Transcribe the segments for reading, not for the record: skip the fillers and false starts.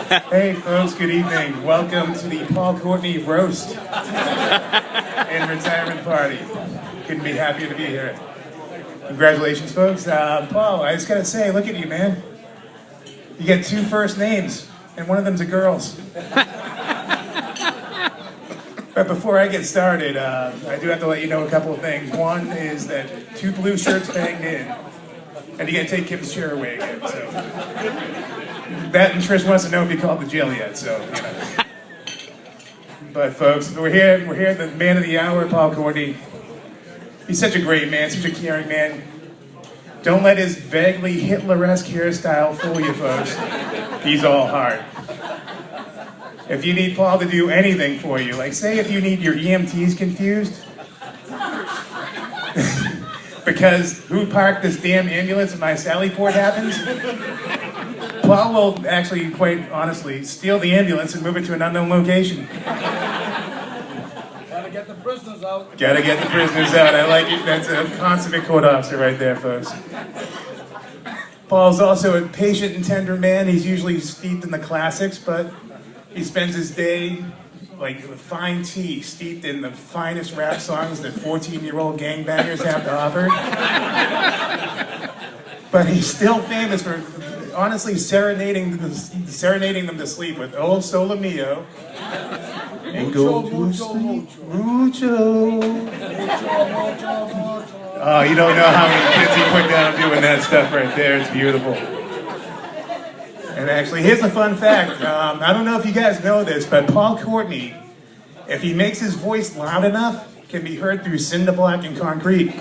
Hey folks, good evening. Welcome to the Paul Courtney Roast and Retirement Party. Couldn't be happier to be here. Congratulations folks. Paul, I just gotta say, look at you, man. You get two first names, and one of them's a girl's. But before I get started, I do have to let you know a couple of things. One is that 2 blue shirts banged in, and you gotta take Kim's chair away again, so. That and Trish wants to know if you called the jail yet, so, you know. But folks, we're here, the man of the hour, Paul Courtney. He's such a great man, such a caring man. Don't let his vaguely Hitler-esque hairstyle fool you, folks. He's all heart. If you need Paul to do anything for you, like say if you need your EMTs confused, because who parked this damn ambulance when my Sally Port happens, Paul will actually, quite honestly, steal the ambulance and move it to an unknown location. Gotta get the prisoners out. Gotta get the prisoners out. I like it. That's a consummate court officer right there, folks. Paul's also a patient and tender man. He's usually steeped in the classics, but he spends his day like with fine tea, steeped in the finest rap songs that 14-year-old gangbangers have to offer. But he's still famous for honestly serenading them to sleep with "Oh Sole Mio" and "Go to Sleep, Mucho." Oh, you don't know how many kids he put down doing that stuff right there. It's beautiful. And actually, here's a fun fact. I don't know if you guys know this, but Paul Courtney, if he makes his voice loud enough, can be heard through cinder block and concrete.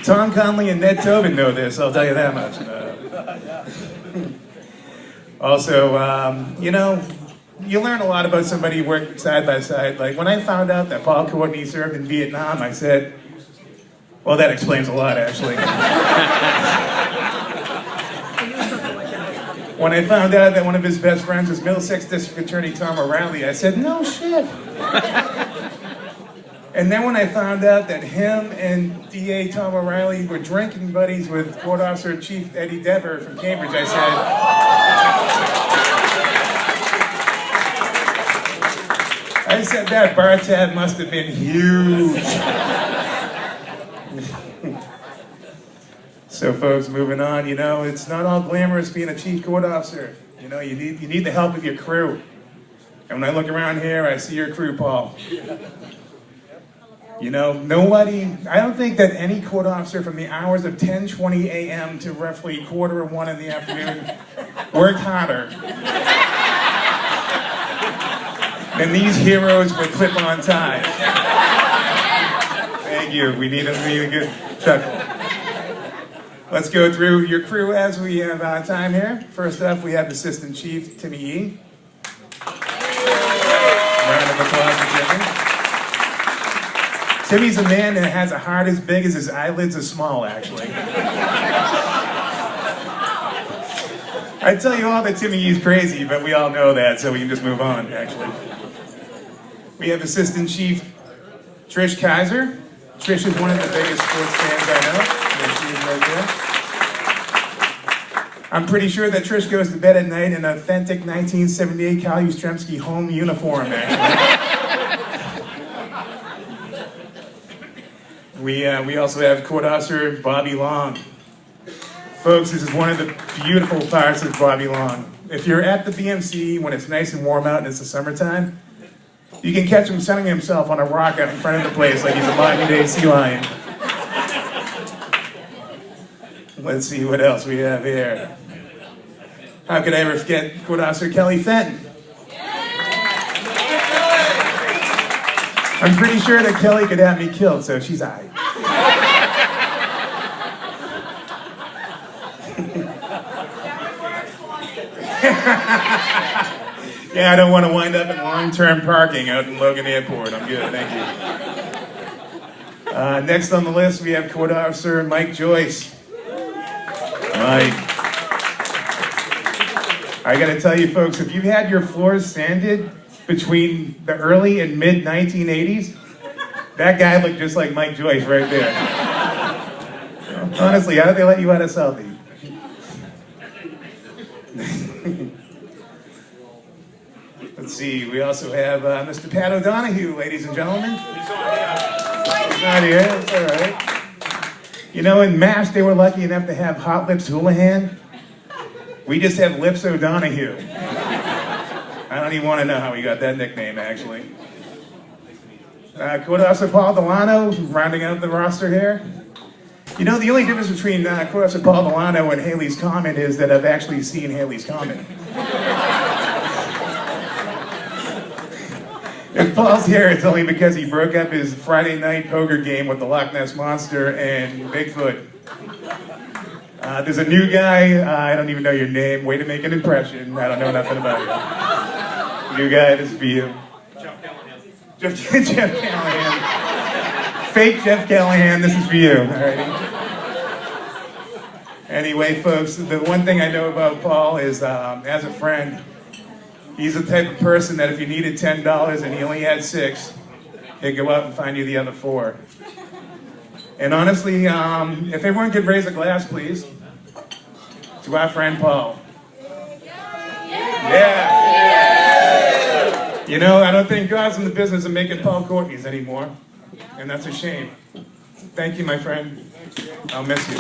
Tom Conley and Ned Tobin know this, I'll tell you that much. Also, you know, you learn a lot about somebody who worked side by side. Like when I found out that Paul Courtney served in Vietnam, I said, well, that explains a lot, actually. When I found out that one of his best friends was Middlesex District Attorney Tom O'Reilly, I said, no shit. And then when I found out that him and DA Tom O'Reilly were drinking buddies with Court Officer Chief Eddie Dever from Cambridge, I said that bar tab must have been huge. So folks, moving on, you know, it's not all glamorous being a chief court officer. You know, you need the help of your crew. And when I look around here, I see your crew, Paul. You know, I don't think that any court officer from the hours of 10:20 a.m. to roughly 1:45 in the afternoon worked harder than these heroes with clip-on ties. Thank you. We need a good chuckle. Let's go through your crew as we have time here. First up, we have Assistant Chief Timmy Yee. Round of applause for Timmy. Timmy's a man that has a heart as big as his eyelids are small, actually. I'd tell you all that Timmy Yee's crazy, but we all know that, so we can just move on, actually. We have Assistant Chief Trish Kaiser. Trish is one of the biggest sports fans I know. There she is right there. I'm pretty sure that Trish goes to bed at night in an authentic 1978 Cal Yastrzemski home uniform, actually. We also have Court Officer Bobby Long. Folks, this is one of the beautiful parts of Bobby Long. If you're at the BMC when it's nice and warm out and it's the summertime, you can catch him sunning himself on a rock out in front of the place like he's a modern-day sea lion. Let's see what else we have here. How could I ever forget Court Officer Kelly Fenton? I'm pretty sure that Kelly could have me killed, so she's all right. Yeah, I don't want to wind up in long-term parking out in Logan Airport. I'm good, thank you. Next on the list, we have Court Officer Mike Joyce. Mike. I gotta tell you folks, if you've had your floors sanded between the early and mid-1980s, that guy looked just like Mike Joyce right there. Honestly, how did they let you out of Southie? Let's see, we also have Mr. Pat O'Donohue, ladies and gentlemen. He's not here, that's all right. You know, in MASH, they were lucky enough to have Hot Lips Houlihan. We just have Lips O'Donohue. I don't even want to know how he got that nickname, actually. Courtney Paul Delano, rounding out the roster here. You know, the only difference between Courtney Paul Delano and Haley's Comet is that I've actually seen Haley's Comet. If Paul's here, it's only because he broke up his Friday night poker game with the Loch Ness Monster and Bigfoot. There's a new guy, I don't even know your name, way to make an impression. I don't know nothing about you. New guy, this is for you. Jeff Callahan. Fake Jeff Callahan, this is for you. Alrighty. Anyway, folks, the one thing I know about Paul is, as a friend, he's the type of person that if you needed $10 and he only had $6, he'd go out and find you the other $4. And honestly, if everyone could raise a glass, please, to our friend Paul. Yeah. You know, I don't think God's in the business of making Paul Courtneys anymore, and that's a shame. Thank you, my friend. I'll miss you.